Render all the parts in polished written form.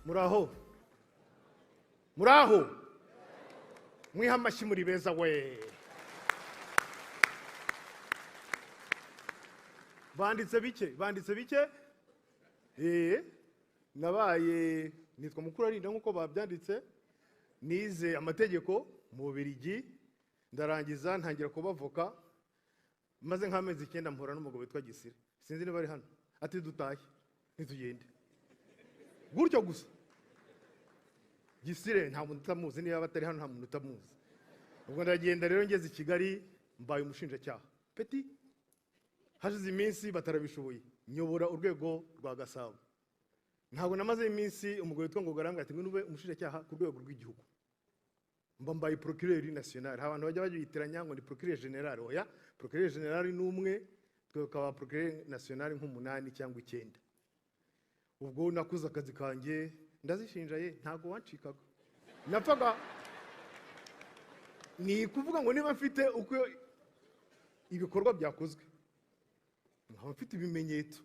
Muraho muraho mwiha amashyi muri beza we. Banditse bike nabaye nitwa Mukuru Arinda nkuko babyanditse, nize amategeko mu Bubiligi ndarangiza ntangira kubavoka, maze nk'amezi 9 mpura n'umugabo witwa Gisire, sinzi niba ari hano, ati dutahe ntitugende gutyo gusa. Gisire nta muntu utamuzi, niba batari hano nta muntu utamuzi. Ubwo ndagenda rero ngeze i Kigali mbaye umushinjacyaha peti, hashize iminsi batarabishoboye nyobora urwego rwa Gasabo. Ntabwo namaze iminsi umugabo witwa ngo garambwa ati ngwe umushinjacyaha ku rwego rw'igihugu, mbaye procureur national. Abantu bajya bayitiranya ngo ni procureur general, oya, procureur general ni umwe, twakaba procureur national nk'umunani cyangwa 9. Ubwo nakuze akazi kanjye ndazishinja ye, ntago wancikaga. Napfaga ni kuvuga ngo niba mfite uko ibikorwa byakozwe, nkaba mfite ibimenyetso,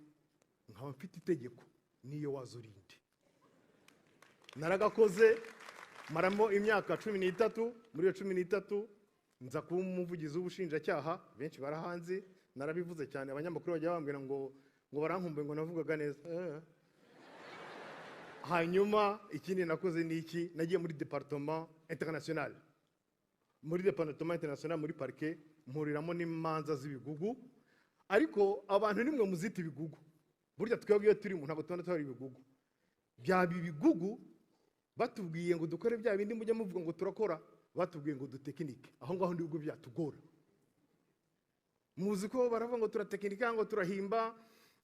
nkaba mfite itegeko, niyo wazurinde. Naragakoze maramo imyaka 13, muri 13 nza kuba umuvugizi w'ubushinjacyaha. Benshi barahanze, narabivuze cyane, abanyamakuru bajya bambwira ngo barankumbuye ngo navugaga neza. Hanyuma ikindi nakoze ni iki, nagiye muri département international. Muri département international muri parquet mpuriramo n'imanza z'ibigugu, ariko abantu nimwe muzita ibigugu. Burya twebwe turi mu ntabwo tubona twari ibigugu. Bya bibigugu batubwiye ngo dukore bya bindi mujya muvuga ngo turakora, batubwiye ngo dutekinike. Aho ngaho ndi ubwo byatugora. Muzi ko baravuga ngo turatekinika, ngo turahimba.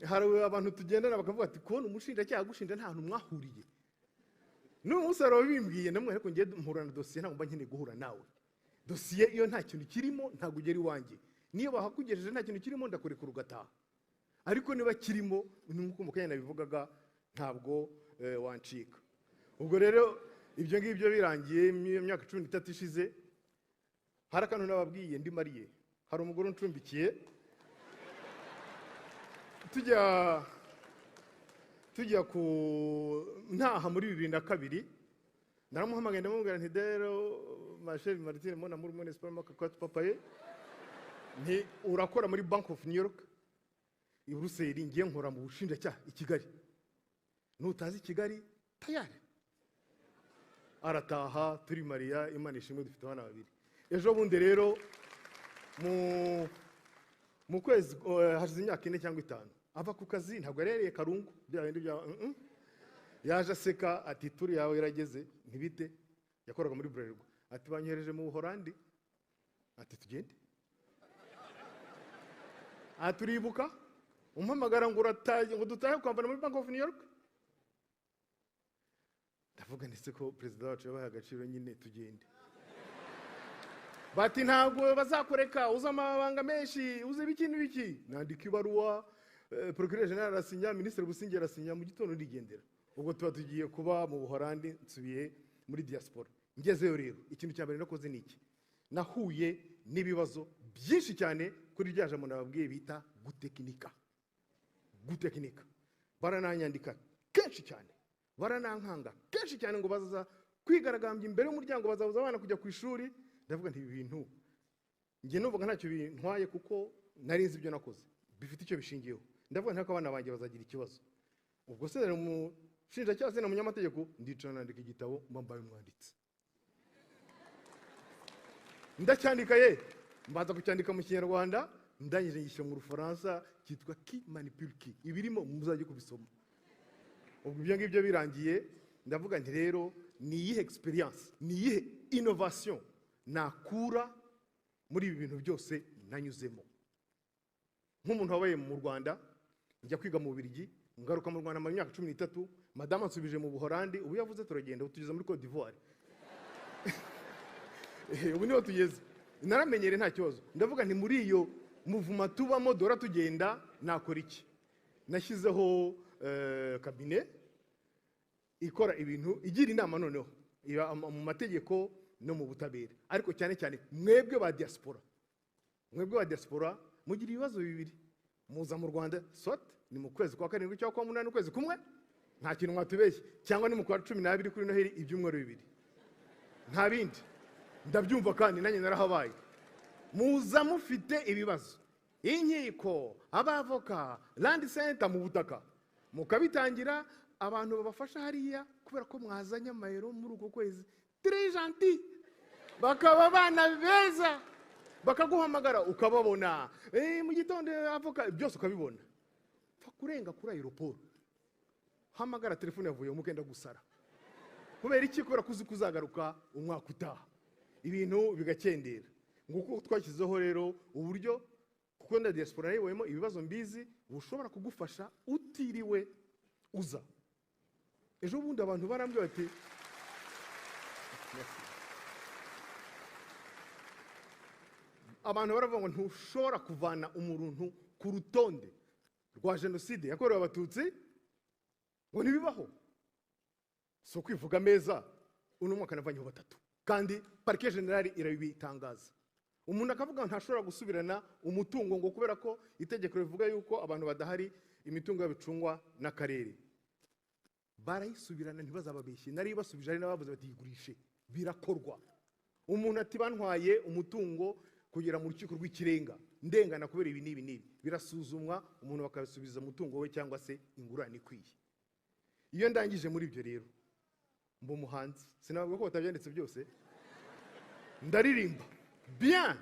Hari abantu tugendana bakavuga ati kubona umushinjacyaha gushinja nta hantu mwahuriye. N'umusaro bimbwiye namwe, ariko ngiye mpurana dossier ntabwo mba nkeneye guhura nawe. Dossier iyo nta kintu kirimo ntabwo ugera iwanjye. Niyo bahakugejeje nta kintu kirimo ndakurekura ugataha. Ariko niba kirimo nkuko mukanya nabivugaga ntabwo wancika. Ubwo rero ibyo ngibyo birangiye imyaka 13 ishize, hari akantu nababwiye ndi mariye. Hari umugore uncumbikiye, tujya ku ntaha muri 2002, naramuhamagaye ndamubwira nti dero ma chère Martine mon amour mon espoir quoi papaye, nti urakora muri Bank of New York i Brussels, ngiye nkora mu bushinjacyaha i Kigali. Nutazi Kigali tayari. Arataha turi Maria, Imana ishimwe dufite abana babiri. Ejo bundi rero mu kwezi hashize imyaka 4 cyangwa 5 ava ku kazi, ntabwo yarereye Karungu bya bindi bya yaje aseka ati turi yawe irageze ntibite. Yakoraga muri Bralirwa, ati banyohereje mu Buholandi, ati tugende. Aturibuka umpamagara ngo urataye ngo dutahe kwambara muri Bank of New York. Ndavuga ndetse ko president wacu yabaye agaciro nyine tugende. Bati ntabwo bazakoreka, uza amabanga menshi, uze bikintu biki. Nandika ibaruwa, procureur general arasinya, ministre Busingye arasinya, mu gitondo ndigendera. Ubwo tuba tugiye kuba mu Buholandi, nsubiye muri diaspora. Ngezeyo rero ikintu cya mbere nakoze ni iki, nahuye n'ibibazo byinshi cyane kuri rya jambo nababwiye bita gutekinika. Barananyandika kenshi cyane, baranankanga kenshi cyane ngo bazaza kwigaragambya imbere y'umuryango, bazabuza abana kujya ku ishuri. Ndavuga nti ibi bintu ngiye numvaga ntacyo bintwaye kuko nari nzi ibyo nakoze bifite icyo bishingiyeho. Ndavuga nti abana banjye bazagira ikibazo. Ubwo se rero umushinjacyaha se na munyamategeko ndicara nandika igitabo mbaye umwanditsi. Ndacyandika mbaza kucyandika mu Kinyarwanda, ndangije ngishyira mu Rufaransa, cyitwa Qui manipule qui. Ibirimo muzajye kubisoma. Ubwo ibyo ngibyo birangiye, ndavuga nti rero ni iyihe experience, ni iyihe innovation nakura muri ibi bintu byose nanyuzemo. Nk'umuntu wabaye mu Rwanda, njya kwiga mu Bubiligi, ngaruka mu Rwanda mu myaka 13, madame ansubije mu Buholandi, ubu yavuze turagenda tugeze muri Côte d'Ivoire. Ubu niho tugeze. Naramenyere nta kibazo. Ndavuga nti muri iyo muvuma tubamo dora tugenda nakora iki. Nashyizeho cabinet ikora ibintu igira inama noneho mu mategeko no mu butabera, ariko cyane cyane mwebwe ba diaspora. Mwebwe ba diaspora mugira ibibazo bibiri. Muza mu Rwanda soit ni mu kwezi kwa 7 cyangwa kwa 8 ukwezi kumwe, nta kintu mwatubeshye cyangwa ni mu kwa 12 kuri Noheli ibyumweru 2 nta bindi ndabyumva kandi nanjye narahabaye muza mufite ibibazo inkiko abavoka land center mu butaka mukabitangira abantu babafasha hariya kubera ko mwazanye amayero muri uko kwezi très gentil bakaba bana beza bakaguhamagara ukababona mu gitondo avoka byose ukabibona fa kurenga kuri aeroport hamagara telefone yavuye umukenda gusara kubera iki kubera kuzi kuzagaruka umwaka utaha ibintu bigakendera nguko twashyizeho rero uburyo kuko nda diaspora yewemo ibibazo mbizi bushobora kugufasha utiriwe uza ejo bundi abantu barambye bati abantu baravuga ngo ntushobora kuvana umuntu ku rutonde rwa genocide yakorewe abatutsi ngo nibibaho so kwivuga meza uno mwaka navanyeho 3 kandi parquet general irabitangaza umuntu akavuga ntashobora gusubirana umutungo ngo kubera ko itegeko rivuga yuko abantu badahari imitungo y'abicungwa n'akarere barayisubirana ntibazababeshye nari basubije ari nabavuze bati yigurishe birakorwa umuntu ati bantwaye umutungo kugera mu rukiko rw'ikirenga ndengana kubera ibi nibi birasuzumwa umuntu bakabisubiza umutungo we cyangwa se ingurane ikwiye iyo ndangije muri ibyo rero mbo muhanzi sinavuga ko batabyanditse byose ndaririmba bien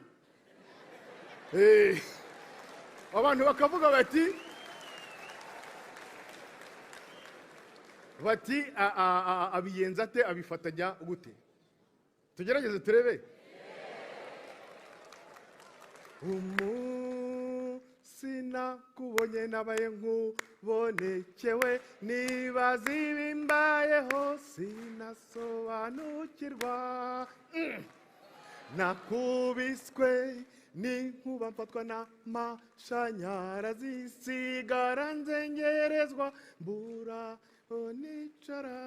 abantu bakavuga bati abiyenza ate abifatanya gute tugerageze turebe sina kubonye nabaye nkubonekewe nibaza ibimbayeho sinasobanukirwa nakubiswe n'inkuba mfatwa n'amashanyarazi sigara nzengerezwa mbura onicara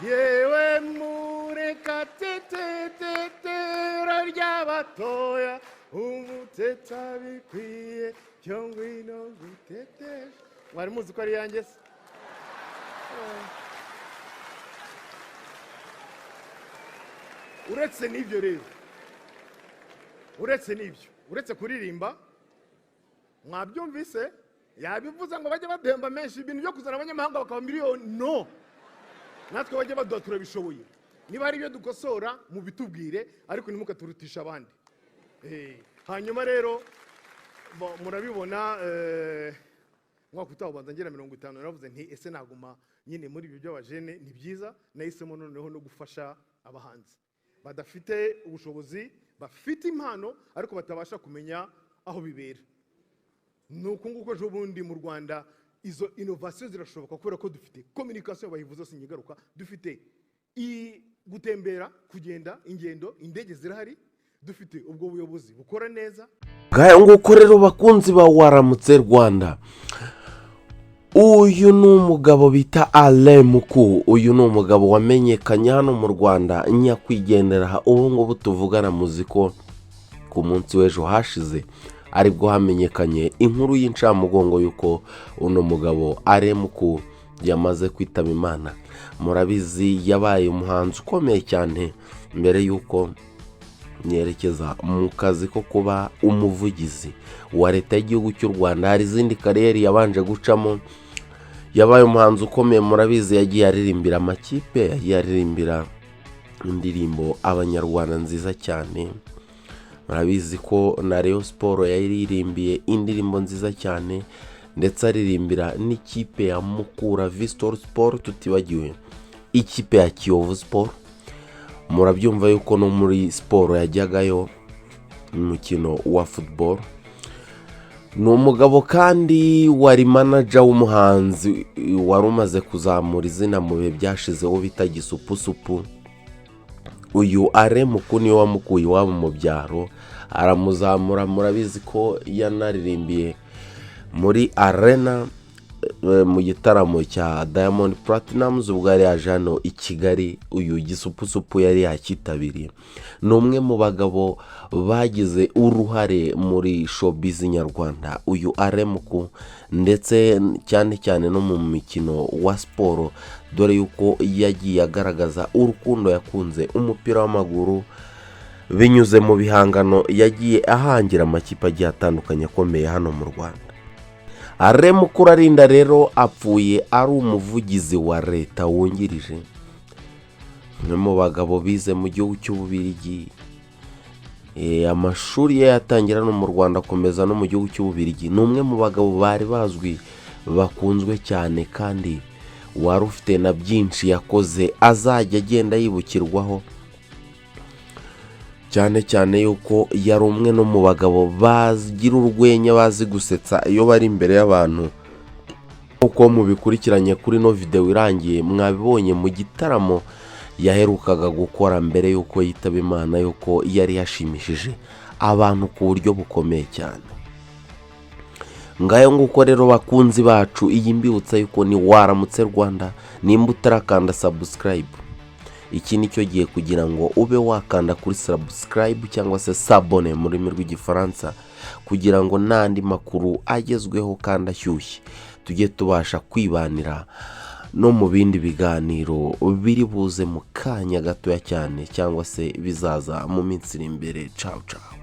yewe mureka tetetera ry'abatoya umuteta bikwiye cyo ngwino gutetesha mwari muzi ko ari yanjye se uretse n'ibyo rero uretse kuririmba mwabyumvise yabivuze ngo bajye bademba menshi ibintu byo kuzana abanyamahanga bakaba miliyoni no natwe bajye baduha turabishoboye niba hari ibyo dukosora mu bitubwire ariko ntimukaturutisha abandi hanyuma rero murabibona mwaka utaha ubanza ngera 50 naravuze nti ese naguma nyine muri ibyo by'abajene ni byiza nahisemo noneho no gufasha abahanzi badafite ubushobozi bafite impano ariko batabasha kumenya aho bibera nuko nguko ejo bundi mu Rwanda izo innovation zirashoboka kubera ko dufite communication bayivuze sinyigaruka dufite gutembera kugenda ingendo indege zirahari dufite ubwo buyobozi bukora neza gaya nguko rero bakunzi ba Waramutse Rwanda uyu ni umugabo bita Alain Muku uyu ni umugabo wamenyekanye hano mu Rwanda nyakwigendera ubu ngubu tuvugana muziko ku munsi w'ejo hashize aribwo hamenyekanye inkuru y'incamugongo yuko uno mugabo Alain Muku yamaze kwitaba Imana murabizi yabaye umuhanzi ukomeye cyane mbere yuko nyerekeza mu kazi ko kuba umuvugizi wa leta y'igihugu cy'u Rwanda hari izindi kariyeri yabanje gucamo yabaye umuhanzi ukomeye murabizi yagiye aririmbira amakipe yagiye aririmbira indirimbo abanyarwanda nziza cyane murabizi ko na Rayon Sport yaririmbiye indirimbo nziza cyane ndetse aririmbira n'ikipe ya Mukura Victory Sport tutibagiwe ikipe ya Kiyovu Sport murabyumva yuko no muri sport yajyagayo umukino wa football ni umugabo kandi wari manager w'umuhanzi wari umaze kuzamura izina mu bihe byashizeho bita Gisupusupu uyu Alain Muku niwe wamukuye iwabo mu byaro aramuzamura murabizi ko yanaririmbiye muri arena mu gitaramo cya Diamond Platnumz ubwo yari yaje hano i Kigali. Uyu Gisupusupu yari yakitabiriye. Ni umwe mu bagabo bagize uruhare muri showbiz nyarwanda, uyu Alemuku, ndetse cyane cyane no mu mikino wa siporo, dore yuko yagiye agaragaza urukundo yakunze umupira w'amaguru binyuze mu bihangano yagiye ahangira amakipe agiye atandukanye akomeye hano mu Rwanda. Alemuku Rarinda rero apfuye ari umuvugizi wa leta wungirije, umwe mu bagabo bize mu gihugu cy'Ububiligi. Amashuri ye yatangira no mu Rwanda akomeza no mu gihugu cy'Ububiligi. Ni umwe mu bagabo bari bazwi bakunzwe cyane, kandi wari ufite na byinshi yakoze azajya agenda yibukirwaho, cyane cyane yuko yari umwe no mu bagabo bagira urwenya, bazi gusetsa iyo bari imbere y'abantu. Uko mubikurikiranye kuri no video irangiye, mwabibonye mu gitaramo yaherukaga gukora mbere yuko yitaba Imana, yuko yari yashimishije abantu ku buryo bukomeye cyane. Ngayo nguko rero bakunzi bacu, iyi mbibutsa yuko ni Waramutse Rwanda. Nimba utarakanda subscribe, iki nicyo gihe kugira ngo ube wakanda kuri subscribe cyangwa se s'abone mu rurimi rw'igifaransa, kugira ngo n'andi makuru agezweho kandi ashyushye tujye tubasha kwibanira no mu bindi biganiro biri buze mu kanya gatoya cyane, cyangwa se bizaza mu minsi iri imbere. Ciao ciao.